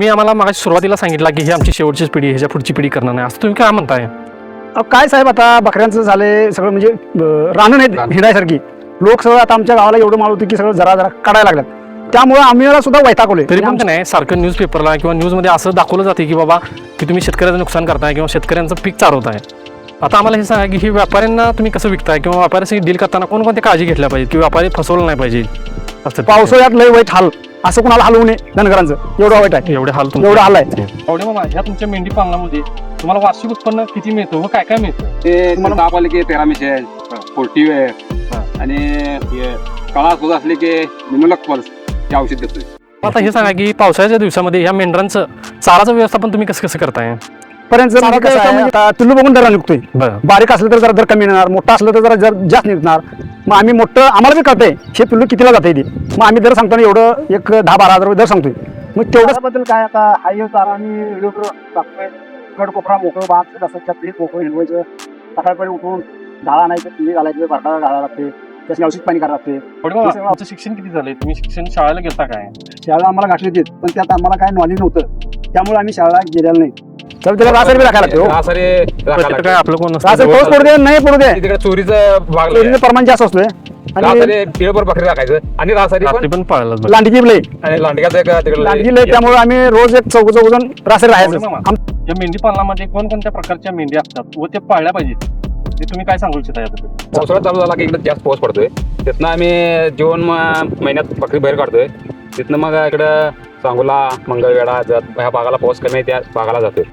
तुम्ही आम्हाला मागे सुरुवातीला सांगितलं की ही आमची शेवटचीच पिढी, ह्याच्या पुढची पिढी करणार नाही, असं तुम्ही काय म्हणताय? काय साहेब, आता बकऱ्यांचं झालंय सगळं, म्हणजे रानं नाही हिंडायसारखी. लोक सगळं आता आमच्या गावाला एवढं माळ होती की सगळं जरा जरा काढायला लागल्यात. त्यामुळे आम्ही सुद्धा वैतागलोय. तरी पण नाही, सारखं न्यूजपेपरला किंवा न्यूजमध्ये असं दाखवलं जाते की बाबा की तुम्ही शेतकऱ्याचं नुकसान करताय किंवा शेतकऱ्यांचं पीक चालवताय. आता आम्हाला हे सांगा की ही व्यापाऱ्यांना तुम्ही कसं विकताय किंवा व्यापाऱ्याशी डील करताना कोणकोणत्या काळजी घेतल्या पाहिजे की व्यापारी फसवलं नाही पाहिजे? असं पावसाळ्यात लय वाईट हाल, असं कोणाला हलवू नये. धनगरांचं एवढं वाईट आहे, एवढे हाल एवढं हाल आहे. एवढे मामा, ह्या तुमच्या मेंढी पालनामध्ये तुम्हाला वार्षिक उत्पन्न किती मिळतं व काय काय मिळतं? ते ताप आले की तेरामीचे आहे, फोर्टी आहे आणि कळा सुद्धा असले की निमलक पल्स हे औषध देतोय. आता हे सांगा की पावसाळ्याच्या दिवसामध्ये ह्या मेंढरांचं चाराचं व्यवस्थापन तुम्ही कसं कसं करताय? पर्यंत तुल्लू बघून दर निघतोय. बरं. बारीक असलं तर जरा दर कमी येणार, मोठा असलं तर जरा जास्त निघणार. मग आम्ही मोठं आम्हाला बी कळतंय हे पिल्लू कितीला जाते ते, मग आम्ही दर सांगतो ना एवढं एक 10-12 हजार दर सांगतोय. मग तेवढ्याबद्दल काय आता हाय चारा आम्ही व्हिडिओ टाकतोय. गड कोपरा मोकळं बांध असं छत्री मोकळं हिंडवायचं. सकाळपर्यंत उठून डाळा आणायचं, पिल्ली घालायचं, बटाटा घालायला लागते, त्याची औषध पाणी करायला लागते. तुमचं शिक्षण किती झालंय? तुम्ही शिक्षण शाळेला गेलता काय? शाळा आम्हाला घातली होती, पण त्यात आम्हाला काय नॉलेज नव्हतं, त्यामुळे आम्ही शाळा गेलेला नाही. तर त्याला रासायनिक बी राखायला लागतो. काय आपलं कोण रासायनिक पाऊस पडू दे नाही पडू दे, तिकडे चोरीचं भाग चोरीचं प्रमाण जास्त असतोय. आणि पिळभर बकरी राखायचं आणि रासारी पण पाळलं. लांडगी बी लय, आणि लांडग्याचं एक तिकडे लांडगी लय, त्यामुळे आम्ही रोज एक चौघजण रासायनिक राहायचं. या मेंढी पालनामध्ये कोणकोणत्या प्रकारच्या मेंढी असतात व ते पाळल्या पाहिजेत ते तुम्ही काय सांगू इच्छिता याबद्दल? पावसाळा चालू झाला की इकडे जास्त पाऊस पडतोय, तिथनं आम्ही जेवण महिन्यात बकरी बाहेर काढतोय. तिथनं मग इकडं सांगोला, मंगळवेढा ह्या भागाला पाऊस कमी आहे त्या भागाला जातोय.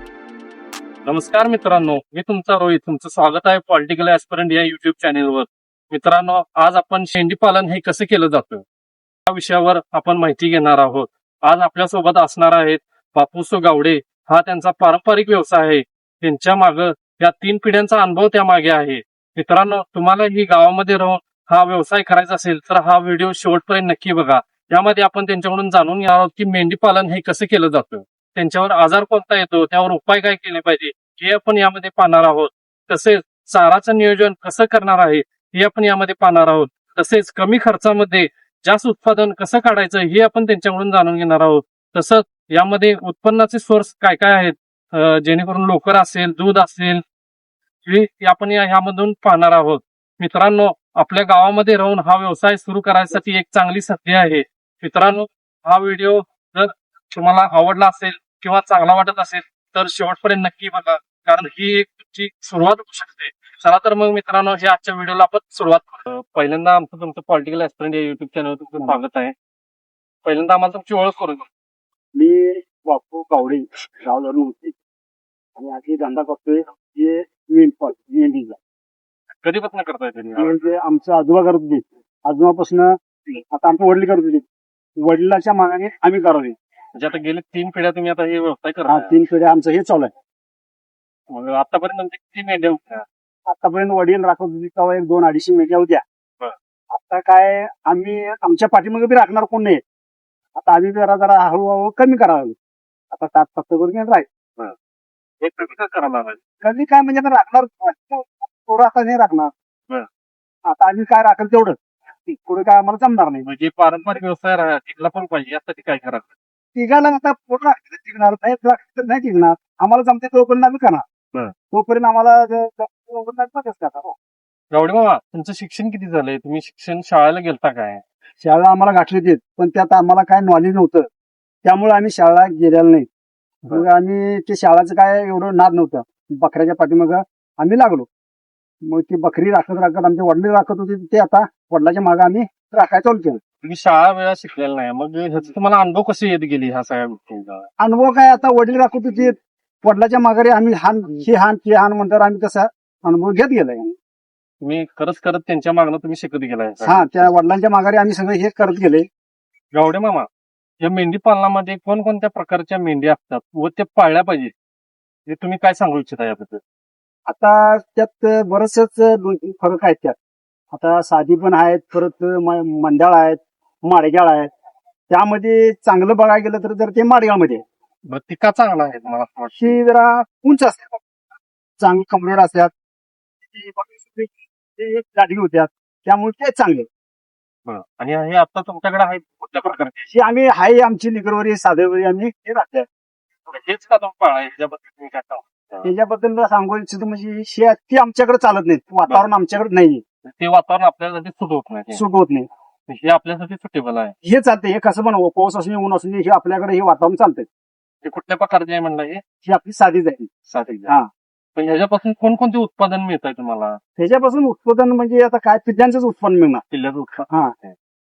नमस्कार मित्रांनो, मी तुमचा रोहित. तुमचं स्वागत आहे पॉलिटिकल ऍस्पिरंट या युट्यूब चॅनेलवर. मित्रांनो, आज आपण शेंडी पालन हे कसं केलं जातं या विषयावर आपण माहिती घेणार आहोत. आज आपल्यासोबत असणार आहेत बापूसो गावडे. हा त्यांचा पारंपरिक व्यवसाय आहे. त्यांच्या मागं या 3 पिढ्यांचा अनुभव त्या मागे आहे. मित्रांनो, तुम्हाला ही गावामध्ये राहून हा व्यवसाय करायचा असेल तर हा व्हिडिओ शेवटपर्यंत नक्की बघा. यामध्ये आपण त्यांच्याकडून जाणून घेणार आहोत की मेंढी पालन हे कसं केलं जातं, त्यांच्यावर आजार कोणता येतो, त्यावर उपाय काय केले पाहिजे हे आपण यामध्ये पाहणार आहोत. तसेच चाराचं नियोजन कसं करणार आहे हे आपण यामध्ये पाहणार आहोत. तसेच कमी खर्चामध्ये जास्त उत्पादन कसं काढायचं हे आपण त्यांच्याकडून जाणून घेणार आहोत. तसंच यामध्ये उत्पन्नाचे सोर्स काय काय आहेत, जेणेकरून लोकर असेल, दूध असेल, हे आपण ह्यामधून पाहणार आहोत. मित्रांनो, आपल्या गावामध्ये राहून हा व्यवसाय सुरू करायसाठी एक चांगली संधी आहे. मित्रांनो, हा व्हिडिओ जर तुम्हाला आवडला असेल किंवा चांगला वाटत असेल तर शेवटपर्यंत नक्की बघा, कारण ही एक तुमची सुरुवात होऊ शकते. चला तर मग मित्रांनो, हे आजच्या व्हिडिओला आपण सुरुवात करू. पहिल्यांदा आमचं तुमचं पॉलिटिकल ऍस्पिरंट या युट्यूब चॅनलवर तुमचं स्वागत आहे. पहिल्यांदा आम्हाला तुमची ओळख करून द्या. मी बापू गावडे, गावला होती आणि आधी धंदा करतोय हे मेंढीचा. कधीपासून करताय तुम्ही? म्हणजे आमचं आजोबा करत होते, आजोबापासून आता आमचे वडील करत होते, वडिलाच्या मागाने आम्ही करावे. म्हणजे आता गेले 3 पिढ्या तुम्ही आता हे व्यवसाय करा. 3 पिढ्या आमचं हे चालू आहे. मग आतापर्यंत तुमच्या किती मेंढ्या होत्या? आतापर्यंत वडील राखत होते तेव्हा 1-2-250 मेंढ्या होत्या. आता काय आम्ही आमच्या पाठीमागे बी राखणार कोण नाही. आता आम्ही जरा जरा हळूहळू कमी करावं. आता ताट फक्त करून राहील. हे तुम्ही काय करायला लावायचं? कधी काय म्हणजे आता राखणार थोडं, आता नाही राखणार. आता आम्ही काय राखेल तेवढं, पुढे काय आम्हाला जमणार नाही. म्हणजे पारंपरिक व्यवसाय टिकला पण पाहिजे यासाठी काय करायचं? तिघाला आता पोट राखलं टिकणार नाही टिकणार. आम्हाला जमते तोपर्यंत आम्ही करणार, तोपर्यंत आम्हाला गावडे मामा, तुमचं शिक्षण किती झालंय? तुम्ही शिक्षण शाळेला गेलता काय? शाळा आम्हाला गाठली होती, पण त्यात आम्हाला काय नॉलेज नव्हतं, त्यामुळे आम्ही शाळा गेलेला नाही. मग आम्ही ते शाळाचं काय एवढं नाद नव्हतं. बकऱ्याच्या पाठीमाग आम्ही लागलो. मग ती बकरी राखत राखत आमचे वडील राखत होते, ते आता वडिलाच्या मागे आम्ही राखायला चालू केलं. तुम्ही शाळा वेळा शिकलेला नाही, मग ह्याचा तुम्हाला अनुभव कसे येत गेले ह्या सगळ्या गोष्टींचा? अनुभव काय, आता वडील राखत होते, वडिलाच्या माघारी आम्ही हे हान म्हणतात, आम्ही तसा अनुभव घेत गेलाय. तुम्ही करत करत त्यांच्या मागणं तुम्ही शिकत गेलाय. हा, त्या वडिलांच्या माघारी आम्ही सगळे हे करत गेले. गावडे मामा, या मेंढी पालनामध्ये कोणकोणत्या प्रकारच्या मेंढी असतात व ते पाळल्या पाहिजे हे तुम्ही काय सांगू इच्छिता याबद्दल? आता त्यात बरेचसेच 2-3 फरक आहेत त्यात. आता साधी पण आहेत, परत मंडाळ आहेत, माडग्याळ आहेत. त्यामध्ये चांगलं बघायला गेलं तर ते माडगाळमध्ये बरं, ती का चांगला आहे मला ती जरा उंच असतात, चांगली कमरेड असतात, गाठी होत्यात, त्यामुळे ते चांगले. आणि हे आता तुमच्याकडे आहेत कुठल्या प्रकारचे? ही आम्ही हाय आमची निगरवरी साधेवरी आम्ही हे राखल्या. हेच का तुम्ही पाळा ह्याच्याबद्दल तुम्ही काय सांगता? त्याच्याबद्दल सांगू इच्छितो म्हणजे ती आमच्याकडे चालत नाही, वातावरण आमच्याकडे नाही, ते वातावरण आपल्यासाठी सूट होत नाही सूट होत नाही. हे आपल्यासाठी सुटेबल आहे. हे चालते, हे कसं पण पाऊस असू ऊन असू हे आपल्याकडे हे वातावरण चालतंय. ते कुठल्या प्रकारचे आहे म्हणलं हे ही आपली साधीच आहे. साधी हा. पण ह्याच्यापासून कोणकोणते उत्पादन मिळत आहे तुम्हाला? त्याच्यापासून उत्पादन म्हणजे आता काय पिल्ल्यांचंच उत्पन्न मिळणार. किल्ल्याचं उत्पादन. हा,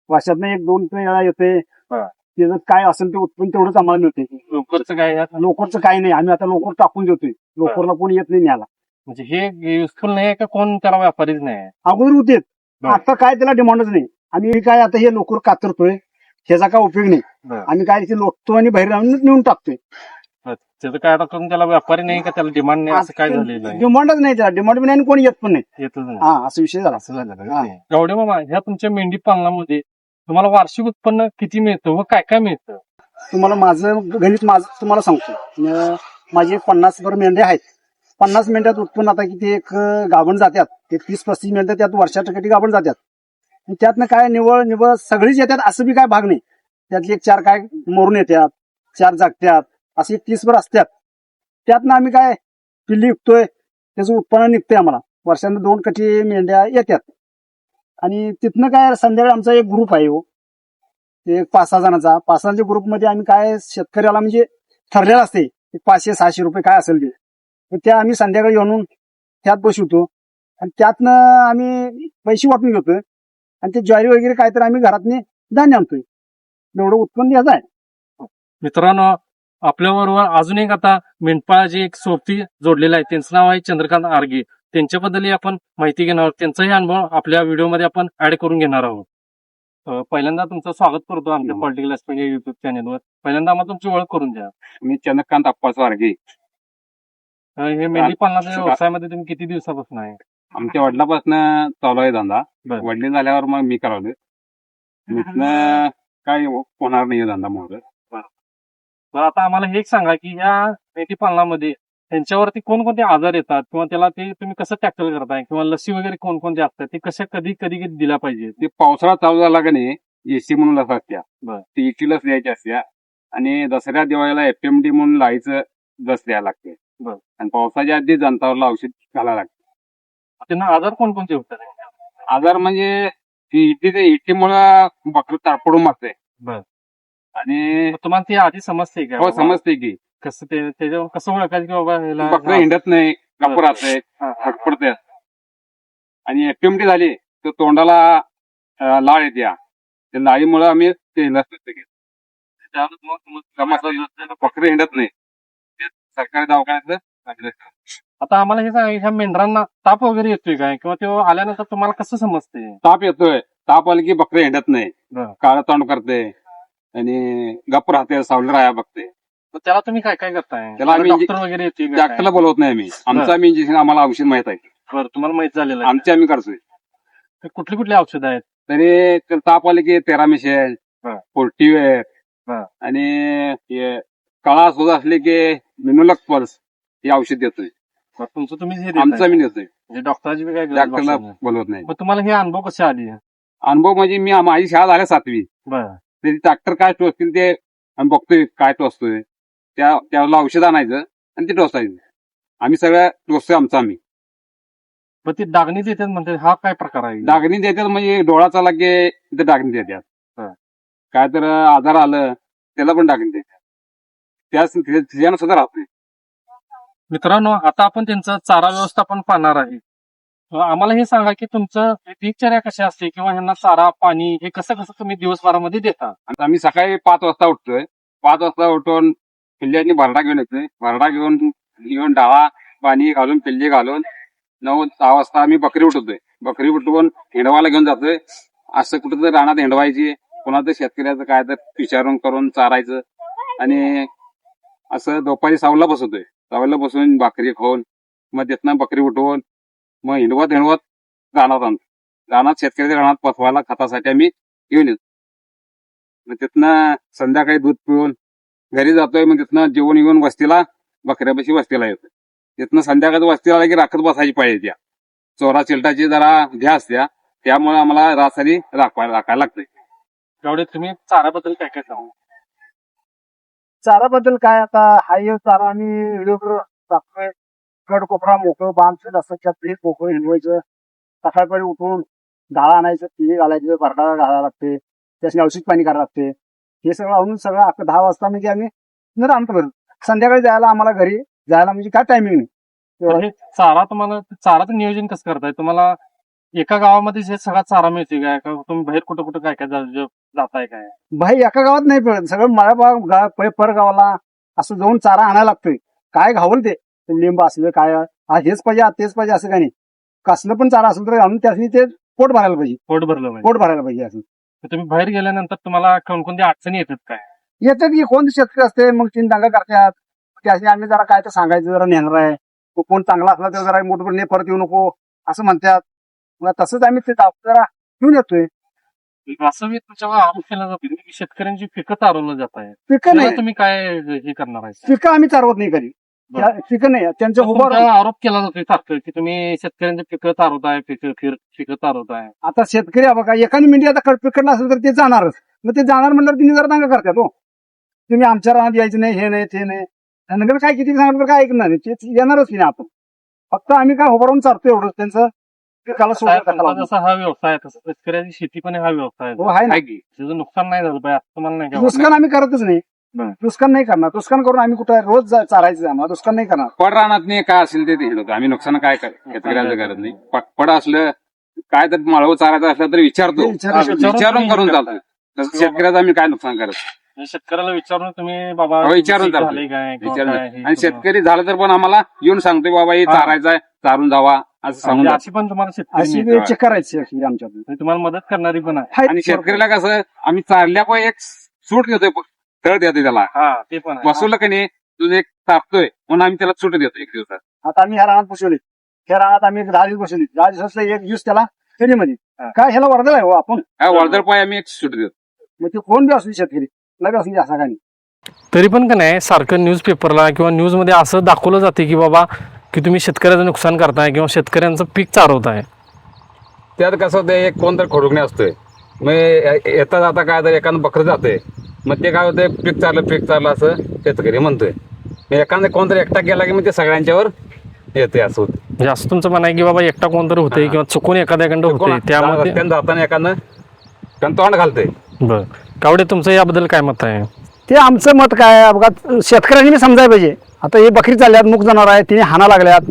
वर्षातनं 1-2 वेळा येते. हा. त्याचं काय असेल ते उत्पन्न तेवढंच आम्हाला मिळते. लोकरचं काय यात? लोकरचं काही नाही, आम्ही आता लोकर टाकून देतोय. लोकरला कोणी येत नाही न्यायला. म्हणजे हे युजफुल नाही आहे का कोण त्याला व्यापारीच नाही आहे? अगोदर होते, बरं. आता काय त्याला डिमांडच नाही. आम्ही काय आता हे लोकर कातरतोय, ह्याचा काय उपयोग नाही. बरं. आम्ही काय ते लोटतो आणि बाहेर जाऊन नेऊन टाकतोय. त्याचं काय आता करून त्याला व्यापारी नाही का त्याला डिमांड नाही असं काय झालेलं आहे? डिमांडच नाही त्याला, डिमांड नाही आणि कोणी येत पण नाही. येतच नाही. हा, असं विषय झाला. असं झालं हा. का? गवडे मामा, ह्या तुमच्या मेंढी पालनामध्ये तुम्हाला वार्षिक उत्पन्न किती मिळतं व काय काय मिळतं? तुम्हाला माझं गणित तुम्हाला सांगतो. माझे 50 मेंढ्या आहेत. 50 मेंढ्यात उत्पन्न आता किती एक गाभण जात्यात, ते 30-35 मेंढ्या त्यात वर्षाच्या कधी गाभण जात्यात. आणि त्यातनं काय निवळ सगळीच येतात असं बी काय भाग नाही. त्यातली 1-4 काय मरून येतात, 4 जागत्यात, असे 30 असतात. त्यातनं आम्ही काय पिल्ली विकतोय, त्याचं उत्पन्न निघतंय आम्हाला. वर्षानं 2 कटी मेंढ्या येतात. आणि तिथनं काय संध्याकाळी आमचा एक ग्रुप आहे हो, ते 5-6 जणांचा. 5-6 ग्रुपमध्ये आम्ही काय शेतकऱ्याला म्हणजे ठरलेलं असते 500-600 रुपये काय असेल ते, तर त्या आम्ही संध्याकाळी येऊन त्यात बसवतो आणि त्यातनं आम्ही पैसे वाटून घेतोय. आणि ते ज्वारी वगैरे काय तर आम्ही घरातने धान्य आणतोय. एवढं उत्पन्न याचं आहे. मित्रांनो, आपल्याबरोबर अजून एक आता मेंढपाळाची एक सोबती जोडलेला आहे. त्यांचं नाव आहे चंद्रकांत आर्गे. त्यांच्याबद्दलही आपण माहिती घेणार आहोत. त्यांचाही अनुभव आपल्या व्हिडिओमध्ये आपण ऍड करून घेणार आहोत. पहिल्यांदा तुमचं स्वागत करतो आमच्या पॉलिटिकल ऍस्पेक्ट या युट्यूब चॅनलवर. पहिल्यांदा आम्हाला तुमची ओळख करून द्या. मी चंद्रकांत अप्पाचा आर्गे. हे मेंढी पालनाच्या व्यवसायामध्ये तुम्ही किती दिवसापासून आहे? आमच्या वडिलापासून चालू आहे धंदा. बरं. वडील झाल्यावर मग मी करावलं. इथनं काय होणार नाही धंदा मग. तर आता आम्हाला हे एक सांगा की या मेंढी पालनामध्ये त्यांच्यावरती कोणकोणते आजार येतात किंवा त्याला ते तुम्ही कसं टॅकल करताय किंवा लसी वगैरे कोणकोणते असतात ते कशा कधी दिल्या पाहिजे? ते पावसाळा चालू झाला का नाही, एसी म्हणून लस असत्या. बरं. ती इटी लस द्यायची असत्या आणि दसऱ्या दिवाळीला FMD म्हणून लाईचं लस द्यायला लागते. बरं. आणि पावसाच्या आधी जंतावरला औषध घालायला लागते. त्यांना आजार कोणकोणते होतात? आजार म्हणजे ती इटीमुळे बकरं ताडपडून मारते. बरं. आणि तुम्हाला ते आधी समजते का? हो, समजते की कसं त्याच्यावर कसं ओळखायचं की बाबा ह्याला बकरं हिंडत नाही, गप्प राहते, हा, हा. फटफडते. आणि FMD झाली तर तोंडाला लाळ येते. त्या लाळीमुळे आम्ही ते लस घेतो. बकरं हिंडत नाही, ते सरकारी दवाखान्यातलं. आता आम्हाला हे सांगा, ह्या मेंढरांना ताप वगैरे येतोय काय किंवा ते आल्यानंतर तुम्हाला कसं समजते? ताप येतोय, ताप आले की बकरं हिंडत नाही, बरं. काळं तोंड करते आणि गप्प राहते, सावली राहा बघते. तर त्याला तुम्ही काय काय करताय? त्याला आम्ही डॉक्टर वगैरे येते का काय? डॉक्टरला बोलवत नाही आम्ही. आमचं आम्ही इंजेक्शन, आम्हाला औषध माहित आहे. बरं, तुम्हाला माहित झालेलं आहे. आमचे आम्ही करतोय. ते कुठली कुठली औषधं आहेत? तरी त्याला ताप आले की तेरामिशेल, बरं. पोर्टिवेअर बरं. आणि हे काळा सुद्धा असले की मिनोलक पल्स हे औषध देतोय. बरं, तुमचं तुम्ही हे देताय. आमचं आम्ही देतोय, म्हणजे डॉक्टराची बी काय गरज डॉक्टरला भासत नाही. बोलवत नाही. मग तुम्हाला हे अनुभव कसे आले? अनुभव म्हणजे माझी शाळा झाल्या 7वी. बरं. तरी डॉक्टर काय टोचतील ते आम्ही बघतोय, काय टोचतोय त्याला औषध आणायचं आणि ते टोचायचं. आम्ही सगळं टोचतोय आमचं आम्ही. मग ते डागणी देतात म्हणते, हा काय प्रकार आहे? डागणी देतात म्हणजे डोळा चालला की तिथे डागणी देतात. हं. काय तर आजार आलं त्याला पण डागणी देतात. त्याच्यानं सुद्धा राहत नाही. मित्रांनो, आता आपण त्यांचं चारा व्यवस्थापन पाहणार आहे. आम्हाला हे सांगा की तुमचं दिनचर्या कशी असते किंवा यांना चारा पाणी हे कसं कसं तुम्ही दिवसभरामध्ये देता? आणि आम्ही सकाळी 5 वाजता उठतोय. 5 वाजता उठून पिल्ल्यांनी भरडा घेऊन येतोय. भरडा घेऊन डाळा पाणी घालून पिल्ली घालून 9-10 वाजता आम्ही बकरी उठवतोय. बकरी उठवून हिंडवायला घेऊन जातोय. असं कुठं तर रानात हिंडवायची, कोणाचं शेतकऱ्याचं काय तर विचारून करून चारायचं आणि असं दुपारी 6ला बसवतोय. 6ला बसून भाकरी खाऊन मग तिथनं बकरी उठवून मग हिंडवत रानात आणतो. रानात शेतकऱ्याच्या रानात पचवायला खतासाठी आम्ही घेऊन येतो. मग तिथनं संध्याकाळी दूध पिऊन घरी जातोय. मग तिथनं जेवण येऊन वस्तीला बकऱ्यापाशी वस्तीला येतोय. तिथनं संध्याकाळी वस्तीला आला की राखत बसायची पाहिजे. त्या चोरा चिलटाची जरा घ्या असत्या, त्यामुळे आम्हाला रासारी राखायला लागतंय. तेवढे तुम्ही चाऱ्याबद्दल काय काय सांगू? चाराबद्दल काय आता हाय चारा आम्ही व्हिडिओ टाकतोय. कड कोपरा मोकळं बांधचं असं त्यात मोकळं हिंडवायचं. सकाळपर्यंत उठून डाळा आणायचं, ती घालायचं, भरडा घालायला लागते, त्यासाठी औषध पाणी करायला लागते. हे सगळं आणून सगळं 10 वाजता म्हणजे आम्ही राहतो घरी. संध्याकाळी जायला आम्हाला घरी जायला म्हणजे काय टायमिंग नाही. तर हे चाराचं नियोजन कसं करताय? तुम्हाला एका गावामध्ये हे सगळा चारा मिळते काय? का तुम्ही बाहेर कुठं कुठं काय काय जाताय काय? भाई एका गावात नाही पडत, सगळं मळाबाग पर गावाला असं जाऊन चारा आणायला लागतोय. काय घावल ते लिंब असलं काय हेच पाहिजे तेच पाहिजे असं काही नाही. कसलं पण चारा असेल तर आणून त्यासाठी ते पोट भरायला पाहिजे. पोट भरलं पाहिजे. पोट भरायला पाहिजे असं. तर तुम्ही बाहेर गेल्यानंतर तुम्हाला कोणकोणत्या अडचणी येतात काय? येतात की कोण शेतकरी असते मग तीन दांगा करतात. त्यासाठी आम्ही जरा काय तर सांगायचं, जरा नेणार आहे, मग कोण चांगला असला तर जरा मोठं ने परत येऊ नको असं म्हणतात. मग तसंच आम्ही ते जरा घेऊन येतोय. असं मी तुमच्यावर आरोप केला जातो की शेतकऱ्यांची पिकं तारवलं जात आहे. पिकं नाही, तुम्ही काय हे करणार आहे? पिकं आम्ही चारवत नाही कधी. पिकं नाही त्यांच्या उभं तुमचा आरोप केला जातोय सारखं की तुम्ही शेतकऱ्यांचे पिकं तारवताय, पिकं तारवताय. आता शेतकरी बघा एकाने मिनिट आता पिकडला असेल तर ते जाणारच. मग ते जाणार म्हणल्यावर तिने जरा दांगा करतात. हो तुम्ही आमच्या रानात यायचं नाही, हे नाही ते नाही. नगर काय किती सांगितलं काय ऐकणार नाही, ते येणारच नाही. आपण फक्त आम्ही काय उभारून चालतो एवढंच. त्यांचं पिकाला तुमचा जसा हा व्यवसाय आहे तसं शेतकऱ्याची शेती पण हा व्यवसाय हो आहे ना. आहे की त्याचं नुकसान नाही झालं पाहिजे असं तुम्हाला नाही का? दुष्काळ आम्ही करतच नाही. दुष्काळ नाही करणार. दुष्काळ करून आम्ही कुठं रोज चारायचं आम्हाला. दुष्काळ नाही करणार. पड रानात नाही काय असेल ते हिंडतो आम्ही. नुकसान काय शेतकऱ्याचं करत नाही. पड असलं काय तर माळव चारायचं असलं तर विचारतो, विचारून करून चालतो. तसं शेतकऱ्याचं आम्ही काय नुकसान करत म्हणजे शेतकऱ्याला विचारून तुम्ही बाबा विचारून झालंय चालतो. काय किंवा विचारून काय हे आणि शेतकरी झालं तर पण आम्हाला येऊन सांगतोय बाबा हे चारायचं आहे, चारून जावा असं सांगून म्हणजे जातो. अशी पण तुम्हाला शेतकरी अशी मिळते. चेक करायची आमच्याकडून. म्हणजे तुम्हाला मदत करणारी पण आहे. आणि शेतकऱ्याला कसं आम्ही चारल्या पण एक सूट देतोय, तळ देतोय त्याला. हा ते पण आहे. बसवलं की नाही तुझं एक तापतोय म्हणून आम्ही त्याला सूट देतो 1 दिवसात. आता आम्ही ह्या रानात बसवली. ह्या रानात आम्ही 10 दिवस बसवली. 10 दिवसातलं 1 दिवस त्याला फेरीमध्ये काय ह्याला वर्दळ आहे हो आपण. वर्दळ पाय आम्ही एक सूट देतो. मग ते कोण बी असू शेतकरी लगे असू असा काही. तरी पण का नाही सारखं न्यूजपेपरला किंवा न्यूजमध्ये असं दाखवलं जाते की बाबा की तुम्ही शेतकऱ्याचं नुकसान करताय किंवा शेतकऱ्यांचं पीक चारवताय. त्यात कसं होतं एक कोण तर खडुकणे असतोय. मग येता जाता काय तर एखादं बकरं जातंय. मग ते काय होतंय पीक चारलं असं शेतकरी म्हणतोय. मग एखादं कोणतरी एकटा गेला की मग ते सगळ्यांच्यावर येते असं होतं. म्हणजे असं तुमचं म्हणणं आहे की बाबा एकटा कोणतरी होते किंवा चुकून एखाद्याकडं होते त्यामुळे रस्त्यानं जाताना एखादं तोंड घालतंय. बरं कावडे तुमचं याबद्दल काय मत आहे? ते आमचं मत काय आहे बघा. शेतकऱ्यांनी बी समजायला पाहिजे. आता हे बकरी चालल्यात, मुक जनावर आहे, तिने हाना लागल्यात,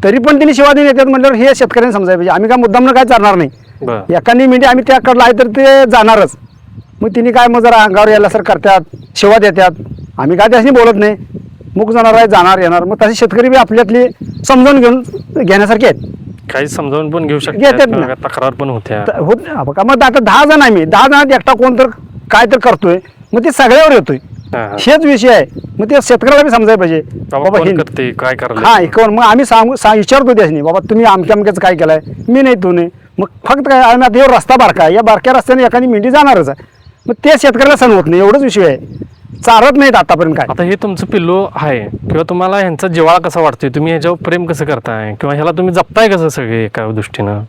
तरी पण तिने शिवा देऊन येतात म्हटल्यावर हे शेतकऱ्यांनी समजायला पाहिजे. आम्ही काय मुद्दामनं काय चालणार नाही. बरं एखादी मिनिट आम्ही त्याकडला आहे तर ते जाणारच. मग तिने काय मग जरा अंगावर यायला सर करतात, शिवा देतात. आम्ही काय त्याशी बोलत नाही. मुक जनावर आहे, जाणार येणार. मग तसे शेतकरी बी आपल्यातली समजावून घेण्यासारखे आहेत. काही समजावून पण घेऊ घेतात शकतात ना. किंवा तक्रार पण होत्या. होत बघा. मग आता 10 जण आहे मी, 10 जणात एकटा कोण तर काय तर करतोय मग ते सगळ्यावर येतोय. हा, हा. हेच विषय आहे. मग ते शेतकऱ्याला बी समजायला पाहिजे बाबा बाबा कोण हे करते काय करायला. हा इकडून मग आम्ही विचारतो त्यासनी बाबा तुम्ही अमक्याचं काय केलंय, मी नाही तू नाही. मग फक्त काय आम्ही आता हे रस्ता बारका आहे, या बारक्या रस्त्याने एखादी मिनिटी जाणारच आहे. मग ते शेतकऱ्याला सण होत नाही एवढंच विषय आहे. चारत नाहीत आतापर्यंत काय. आता हे तुमचं पिल्लू आहे किंवा तुम्हाला ह्यांचा जिव्हाळा कसा वाटतोय, तुम्ही ह्याच्यावर प्रेम कसं करताय किंवा ह्याला तुम्ही जपताय कसं सगळे एका दृष्टीनं?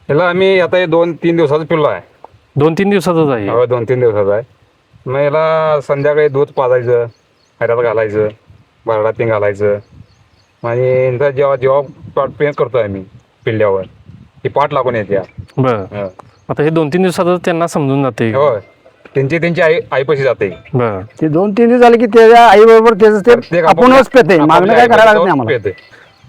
ह्याला आम्ही आता 2-3 दिवसाचं पिल्लो आहे. 2-3 दिवसातच आहे. 2-3 दिवसाचा आहे. मग याला संध्याकाळी दूध पाजायचं, हऱ्यात घालायचं, भरडात घालायचं. आणि जेव्हा पाठ पेन करतोय आम्ही पिल्ल्यावर ती पाठ लागून येते. बरं आता हे 2-3 दिवसातच त्यांना समजून जाते. होय त्यांची आईपाशी जाते. बरं ते 2-3 दिवस झाले की त्याच्या आई बरोबर ते आपणच पेते. मागणं काय करायला लागत नाही आम्हाला. पेते.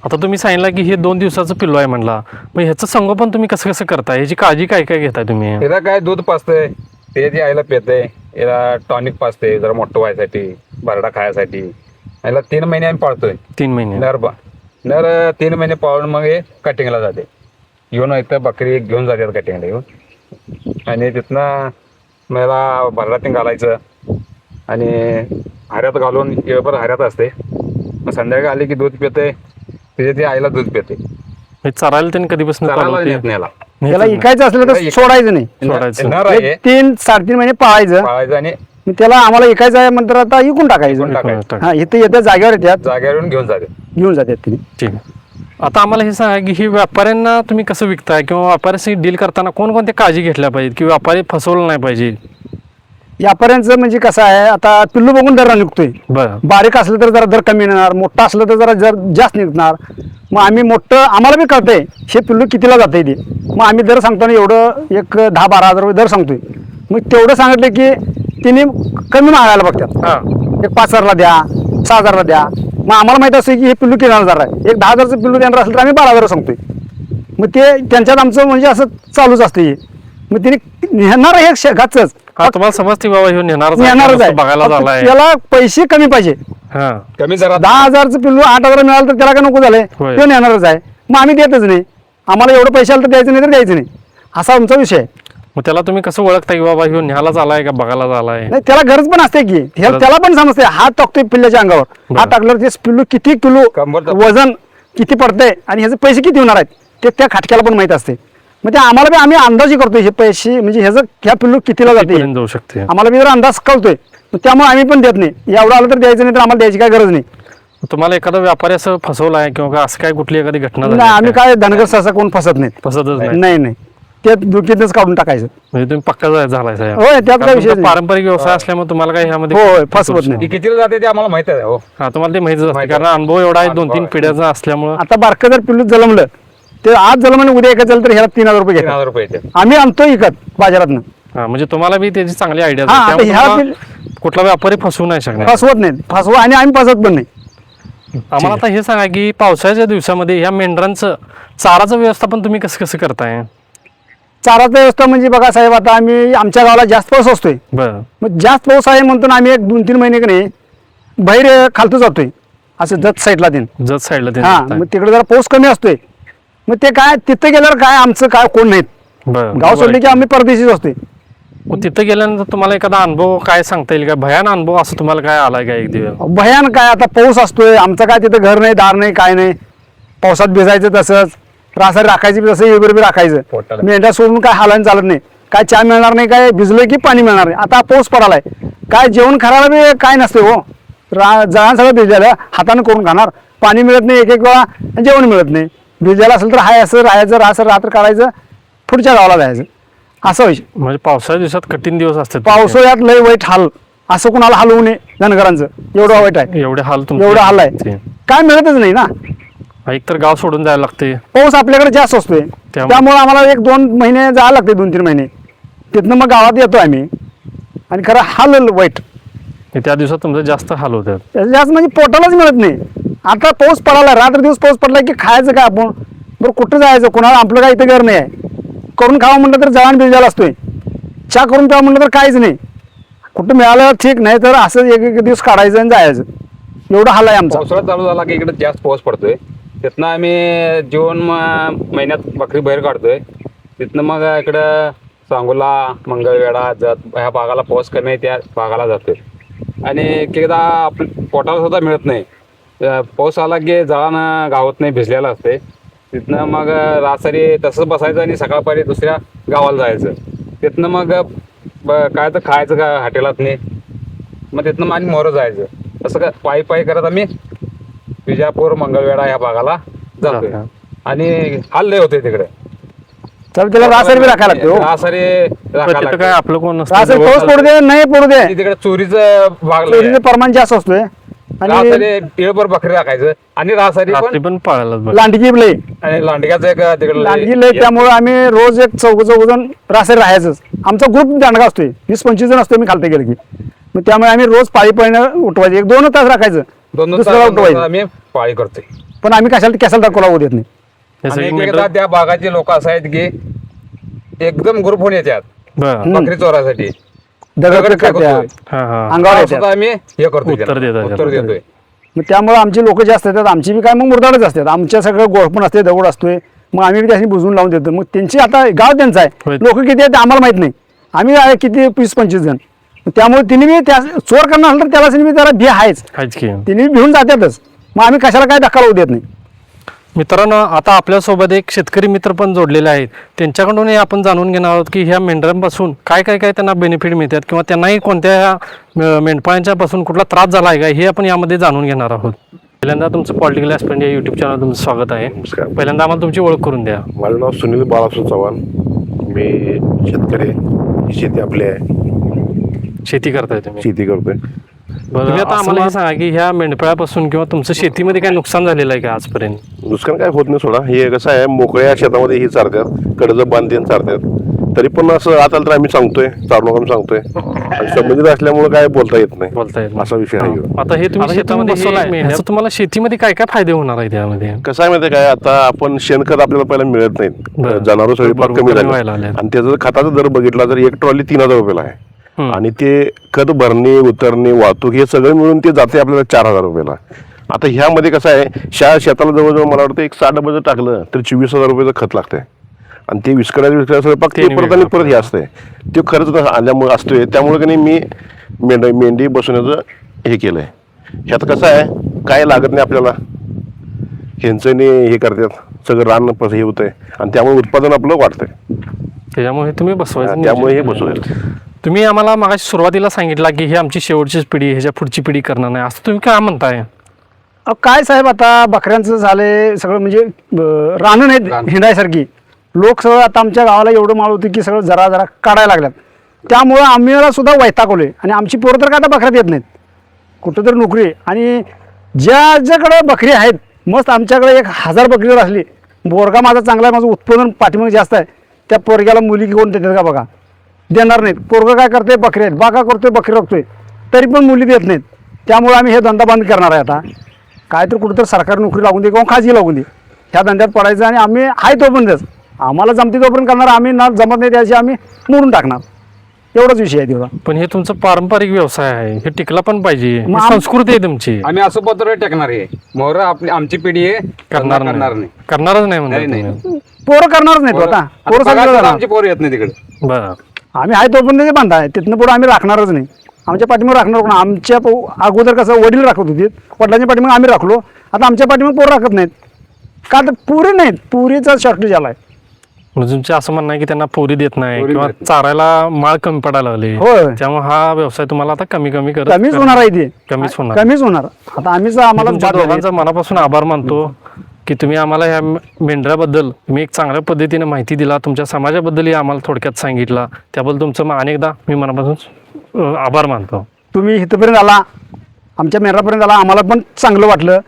आता तुम्ही सांगितलं की हे 2 दिवसाचं पिल्लू आहे म्हणला, मग ह्याचं संगोपन तुम्ही कसं कसं करताय, ह्याची काळजी काय काय घेताय तुम्ही? याला काय दूध पाजतंय, ते आईला पेते. याला टॉनिक पाजते जरा मोठं व्हायसाठी, भरडा खायसाठी. याला 3 महिने आम्ही पाळतोय. 3 महिने नर 3 महिने पाळून मग हे कटिंगला जाते. येऊन इथं बकरी घेऊन जातात कटिंगला येऊन. आणि तिथनं मला भरडात घालायचं आणि हऱ्यात घालून येळभर हऱ्यात असते. मग संध्याकाळी आली की दूध पिते, तिथे ती आईला दूध पिते. हे चरायला त्यांनी कधीपासून चालायला चालवते? नेत नाही याला. त्याला इकायचं असलं तर सोडायचं नाही. सोडायचं. नर आहे 3-3.5 महिने पाळायचं. पाळायचं आणि मग त्याला आम्हाला इकायचं आहे म्हणतात आता इकून टाकायचं. इकून टाकायचं. हा इथे येत्या जागेवर येतात, जागेवरून घेऊन जाते. घेऊन जातात तिने. ठीक आहे. आता आम्हाला हे सांगा की ही व्यापाऱ्यांना तुम्ही कसं विकताय किंवा व्यापाऱ्याशी डील करताना कोणकोणत्या काळजी घेतल्या पाहिजेत की व्यापारी फसवलं नाही पाहिजे? व्यापाऱ्यांचं म्हणजे कसं आहे, आता पिल्लू बघून दर निघतोय. बरं बारीक असलं तर जरा दर कमी येणार, मोठं असलं तर जरा जास्त निघणार. मग आम्ही मोठं आम्हाला बी कळतंय हे पिल्लू कितीला जाते ते. मग आम्ही दर सांगतो ना, एवढं एक 10-12 हजार रुपये दर सांगतोय. मग तेवढं सांगितलं की तिने कमी मागायला बघतात. हा एक 5,000ला द्या, 6,000ला द्या. मग आम्हाला माहित असतं की हे पिल्लू किती हजार आहे. एक 10,000चं पिल्लू देणार असेल तर आम्ही 12,000 सांगतोय. मग ते त्यांच्यात आमचं म्हणजे असं चालूच असतं हे. मग तिने नेणार हे शेगाचंच हा तुम्हाला समजते बाबा हे नेणारच नेणारच आहे. बघायला फक्त झालाय. त्याला पैसे कमी पाहिजे. हा कमी जरा 10,000चं पिल्लू 8,000 मिळालं तर त्याला काय नको झालंय, होय. तो नेणारच आहे. मग आम्ही देतच नाही. आम्हाला एवढं पैसे आलं तर द्यायचं नाही तर द्यायचं नाही, असा आमचा विषय आहे. मग त्याला तुम्ही कसं ओळखता की बाबा ह्यो न्यायला झालाय का बघायला झालाय? नाही त्याला गरज पण असते की त्याला पण समजते. हात टाकतोय पिल्ल्याच्या अंगावर, हात टाकल्यावर ते पिल्लू किती किलो कंबर वजन किती पडतंय आणि ह्याचे पैसे किती होणार आहेत ते त्या खाटक्याला पण माहित असते. मग ते आम्हाला बी आम्ही अंदाजी करतोय हे पैसे म्हणजे ह्या पिल्लू कितीला जाते कितीपर्यंत जाऊ शकते? आम्हाला बी जरा अंदाज कळतोय. मग त्यामुळे आम्ही पण देत नाही. एवढं आलं तर द्यायचं नाही तर आम्हाला द्यायची काय गरज नाही. तुम्हाला एखादा व्यापारी असं फसवलाय किंवा असं काय कुठली एखादी घटना झाली नाही, आम्ही काय? काय धनगर सहसा कोण फसत नाही. फसतच नाही नाही नाही, ते दुखीतच काढून टाकायचं. म्हणजे तुम्ही पक्का झालाय साहेब. होय, त्यात काय विषय नाही. पारंपरिक व्यवसाय असल्यामुळे तुम्हाला काय ह्यामध्ये होय, फसवत नाही. ती कितीला जाते ते आम्हाला माहित आहे. हो हा तुम्हाला ते माहितीच असते माहिती कारण आहे. हो. अनुभव एवढा आहे अनुभव 2-3 आहे. पिढ्याचा असल्यामुळं. आता बारकं जर पिल्लू जन्मलं ते आज जन्माने उद्या एकच झालं तर ह्याला 3,000 रुपये घेतात. 3,000 रुपये येते. आम्ही आणतो इकत बाजारातनं. हा म्हणजे तुम्हाला बी त्याची चांगली आयडिया हा, आता ह्या कुठला व्यापारी फसवू नाही शकणार. फसवत नाही, फसवा आणि आम्ही फसवत पण नाही. आम्हाला आता हे सांगा की पावसाळ्याच्या दिवसामध्ये ह्या मेंढरांचं चाराचं व्यवस्थापन तुम्ही कसं कसं करताय? चाराचं व्यवस्था म्हणजे बघा साहेब, आता आम्ही आमच्या गावाला जास्त पाऊस असतोय. बरं मग जास्त पाऊस आहे म्हणतो ना आम्ही एक 2-3 महिने की नाही बाहेर खालतो जातोय असं जत साईडला देईन. जत साईडला ते हा, मग तिकडे जरा पाऊस कमी असतोय. मग ते काय तिथं गेल्यावर काय आमचं काय कोण नाहीत. बरं गाव सोडले की आम्ही परदेशीच असतोय. मग तिथं गेल्यानंतर तुम्हाला एखादा अनुभव काय सांगता येईल का? भयान अनुभव असं तुम्हाला काय आलाय का एक दिवस? भयान काय, आता पाऊस असतोय, आमचं काय तिथं घर नाही, दार नाही, काय नाही. पावसात भिजायचं तसंच, रासारी राखायची तसं एवढं राखायचं. पोटाला. मेंढ्या सोडून काय हालायला चालत नाही. काय चहा मिळणार नाही, काय भिजलं की पाणी मिळणार नाही. आता पाऊस पडालाय, काय जेवण खायला बी काय नसते हो. जळण सगळं भिजलेलं हाताने करून खाणार. पाणी मिळत नाही, एक वेळा जेवण मिळत नाही. भिजलेलं असेल तर हाय असं राहायचं, रात्र काढायचं, पुढच्या गावाला जायचं, असं विषय. म्हणजे पावसाळ्या दिवसात कठीण दिवस असतात. पावसाळ्यात लय वाईट हाल, असं कुणाला हलवू नये धनगरांचं, एवढं वाईट आहे. एवढे हाल एवढं हाल आहे, काय मिळतच नाही ना. एक तर गाव सोडून जायला लागते. पाऊस आपल्याकडे जास्त असतोय, त्यामुळे आम्हाला 1-2 महिने जायला लागते, 2-3 महिने. तिथनं मग गावात येतो आम्ही. आणि खरं हाल वाईट, त्या दिवसात तुमचं जास्त हाल होतात. जास्त म्हणजे पोटालाच मिळत नाही. आता पाऊस पडाला, रात्र दिवस पाऊस पडला की खायचं काय आपण, बरं कुठं जायचं, कोणाला आपलं काय इथं घर नाही आहे. करून खावं म्हटलं तर जळण भिजायला असतोय, चहा करून प्यावं म्हटलं तर काहीच नाही. कुठं मिळालं ठीक, नाही तर असं एक दिवस काढायचं आणि जायचं, एवढं हाल आहे आमचा. पावसाळा चालू झाला की इकडे जास्त पाऊस पडतोय. तिथनं आम्ही जून महिन्यात बकरी बाहेर काढतोय. तिथनं मग इकडं सांगोला, मंगळवेढा, जत ह्या भागाला पाऊस कमी आहे त्या भागाला जातोय. आणि एकदा आपल्या पोटाला सुद्धा मिळत नाही. पाऊस आला की जळानं गावात नाही, भिजलेलं असते. तिथनं मग रासारी तसंच बसायचं आणि सकाळपारी दुसऱ्या गावाला जायचं. तिथनं मग काय तर खायचं का हॉटेलात नाही, मग तिथनं मग आणि मोरं जायचं. असं का पायी करत आम्ही विजापूर, मंगळवेढा या भागाला जातोय. आणि हाल लय होते तिकडे. तर त्याला रासारी बी राखायला लागते हो. रासारी तिथं काय आपलं कोण नसतं. रासारी पाऊस पडू दे नाही पडू दे, तिकडे चोरीचं भाग लय आहे. चोरीचं प्रमाण जास्त असतोय. आणि रासारी टिळभर बकरी राखायचं आणि रासारी रात्री पण पण पाळायला बघ. लांडगी लय, आणि लांडग्याचं एक तिकडे लांडगी लय, त्यामुळे आम्ही रोज एक 4-4 रासारी राहायचंच. आमचा ग्रुप दांडगा असतोय, 20-25 जण असतोय मी खालते गेलं की. मग त्यामुळे आम्ही रोज पाळीनं उठवायचं, 1-2 तास राखायचं, 2 दुसऱ्याला तास उठवायचं. आम्ही पाळी करतोय. पण आम्ही कशाला दाखवला देत नाही. हे आणि सगळी एकदा मेंढरं- त्या भागाचे लोक असं आहेत की एकदम ग्रुप होऊन येतात बरं. बकरी चोरासाठी. दगड दगड फेकत्या, फेकतोय. हा हा अंगावर तेव्हा येतात. सुद्धा आम्ही हे करतोय उत्तर त्यांना. देतात. उत्तर देतोय. मग त्यामुळे आमची लोक जास्त येतात. आमची बी काय मग मुरदाडच असतात. आमच्या सगळं गोळ पण असते, दगड असतोय. मग आम्ही बी त्याशी बुजून लावून देतो. मग त्यांची आता गाव त्यांचं आहे, होय. लोक किती आहेत ते आम्हाला माहित नाही. आम्ही आहे किती 20-25 जण. मग त्यामुळे तिने बी त्या चोर करणार असेल तर त्याला बी जरा भी आहेच, आहेच की. तिने भिवून जातातच. मग आम्ही कशाला काय धक्का लावू देत नाही. मित्रांनो, आता आपल्यासोबत एक शेतकरी मित्र पण जोडलेले आहेत. त्यांच्याकडूनही आपण जाणून घेणार आहोत की ह्या मेंढरांपासून काय त्यांना बेनिफिट मिळतात किंवा त्यांनाही कोणत्या मेंढपाळांच्या पासून कुठला त्रास झाला आहे का हे आपण यामध्ये जाणून घेणार आहोत. पहिल्यांदा तुमचं पॉलिटिकल ॲस्पिरंट या यूट्यूब चॅनल तुमचं स्वागत आहे. पहिल्यांदा आम्हाला तुमची ओळख करून द्या. माझं नाव सुनील बाळासू चव्हाण. मी शेतकरी आहे. ही शेती आपली आहे. शेती करताय तुम्ही. शेती करतोय. तुम्ही आता आम्हाला हे सांगा की ह्या मेंढपाळापासून किंवा तुमचं शेतीमध्ये काय नुकसान झालेलं आहे का आजपर्यंत? नुकसान काय होत नाही सोडा. हे कसं आहे, मोकळ्या शेतामध्ये ही चारतात, कडज बांधून चारतात. तरी पण असं आता तर आम्ही सांगतोय, चार लोकांना सांगतोय, आणि संबंधित असल्यामुळे काय बोलता येत नाही. बोलता येत नाही. असा विषय आहे. आता हे तुम्ही शेतामध्ये ह्याचं तुम्हाला शेतीमध्ये काय काय फायदे होणार आहे त्यामध्ये? कसं आहे माहिती काय, आता आपण शेणखत आपल्याला पहिला मिळत बरं. नाहीत, जनावर सगळी फार कमी व्हायला झाली, लागले. आणि त्याचा खताचा दर बघितला तर 1 ट्रॉली 3000 रुपयाला आहे. आणि ते खत भरणे, उतरणे, वाहतूक हे सगळं मिळून ते जाते आपल्याला 4000 रुपयाला. आता ह्यामध्ये कसं आहे, शेताला जवळजवळ मला वाटतं एक 60 डबं टाकलं तर 24,000 रुपयाचं खत लागतंय, आणि ते विस्कळायचं स्वयंपाक ते परत आणि परत हे असतंय, ते खर्च आल्यामुळे असतोय. त्यामुळे की नाही मी मेंढी बसवण्याचं हे केलंय. ह्यात कसं आहे, काय लागत नाही आपल्याला, ह्यांचं हे करतात, सगळं रान हे होतंय, आणि त्यामुळे उत्पादन आपलं वाढतंय. त्याच्यामुळे तुम्ही बसवायचं. त्यामुळे हे बसवायचं. तुम्ही आम्हाला मागाशी सुरुवातीला सांगितलं की ही आमची शेवटचीच पिढी, ह्याच्या पुढची पिढी करणार नाही, असं तुम्ही काय म्हणताय? काय साहेब, आता बकऱ्यांचं झालंय सगळं, म्हणजे रानं नाहीत हिंडायसारखी. लोक सगळं आता आमच्या गावाला एवढं माळ होती की सगळं जरा जरा काढायला लागल्यात. त्यामुळं आम्हाला सुद्धा वैतागलोय, आणि आमची पोरं तर काय आता बकऱ्यात येत नाहीत, कुठं तरी नोकरी. आणि ज्याच्याकडे बकरी आहेत, मस्त आमच्याकडे 1000 बकरी जर असली, बोरगा माझा चांगला आहे, माझं उत्पादन पाठीमागे जास्त आहे, त्या पोरग्याला मुली कोण देतात का बघा? देणार नाहीत. पोरगं काय करते, बकरी आहेत, बागा करतोय, बकरी राखतोय, तरी पण मुली देत नाहीत. त्यामुळे आम्ही हे धंदा बंद करणार आहे. आता काय तर कुठं तर सरकारी नोकरी लागून दे किंवा खाजगी लागून दे, ह्या धंद्यात पडायचं, आणि आम्ही आहे तोपर्यंतच, आम्हाला जमते तोपर्यंत करणार, आम्ही ना जमत नाही त्याची आम्ही मोडून टाकणार, एवढाच विषय आहे तेवढा. पण हे तुमचं पारंपरिक व्यवसाय आहे, हे टिकला पण पाहिजे, ही मग आम- संस्कृती आहे तुमची. आम्ही असं पत्र टाकणार आहे, मोहर आपली आमची पिढी आहे, करणारच नाही नाही, म्हणजे नाही. तुम्ही. पोरं करणारच नाहीत आता, पोरं आता सगळं जाणार. आमची पोरं येत नाही तिकडे. बरं. आम्ही आहे तोपर्यंत ते बांधा आहे, तिथनं पुढे आम्ही राखणारच नाही. आमच्या पाठीमागे राखणार कोण? आमच्या अगोदर कसं वडील राखत होते, वडिलांच्या पाठीमागे आम्ही राखलो, आता आमच्या पाठीमागे पोरं राखत नाहीत. का तर पुरी नाहीत, पुरीचा शॉर्टेज आलाय. म्हणजे तुमचं असं म्हणणं आहे की त्यांना पोरी देत नाही पोरी किंवा देत नाही. चारायला माळ कमी पडायला लागली, होय. त्यामुळे हा व्यवसाय तुम्हाला आता कमी कमी करत कमीच होणार आहे ते, कमीच होणार. कमीच होणार. आता आम्हीच आम्हाला तुमच्या बाद झाली. दोघांचा मनापासून आभार मानतो की तुम्ही आम्हाला ह्या मेंढराबद्दल तुम्ही एक चांगल्या पद्धतीने माहिती दिला, तुमच्या समाजाबद्दलही आम्हाला थोडक्यात सांगितला, त्याबद्दल तुमचं अनेकदा मी मनापासून आभार मानतो. तुम्ही इथपर्यंत आला, आमच्या मेहरापर्यंत आला, आम्हाला पण चांगलं वाटलं,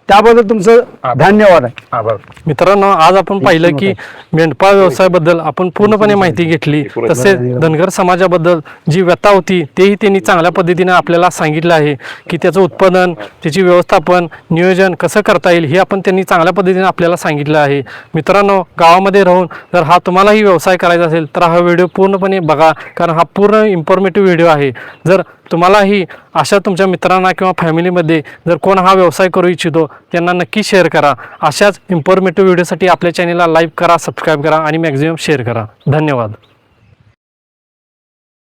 त्याबद्दल तुमचं धन्यवाद आहे. आभार. मित्रांनो, आज आपण पाहिलं की मेंढपाळ व्यवसायाबद्दल आपण पूर्णपणे माहिती घेतली, तसेच धनगर समाजाबद्दल जी व्यथा होती तेही त्यांनी चांगल्या पद्धतीने आपल्याला सांगितलं आहे की त्याचं उत्पादन, त्याची व्यवस्थापन, नियोजन कसं करता येईल हे आपण त्यांनी चांगल्या पद्धतीने आपल्याला सांगितलं आहे. मित्रांनो, गावामध्ये राहून जर हा तुम्हालाही व्यवसाय करायचा असेल तर हा व्हिडिओ पूर्णपणे बघा, कारण हा पूर्ण इन्फॉर्मेटिव्ह व्हिडिओ आहे. जर तुम्हालाही अशा तुमच्या मित्रांना किंवा फॅमिलीमध्ये जर कोण हा व्यवसाय करू इच्छितो त्यांना नक्की शेअर करा. अशाच इन्फॉर्मेटिव्ह व्हिडिओसाठी आपल्या चॅनलला लाईक करा, सबस्क्राईब करा आणि मॅक्झिमम शेअर करा. धन्यवाद.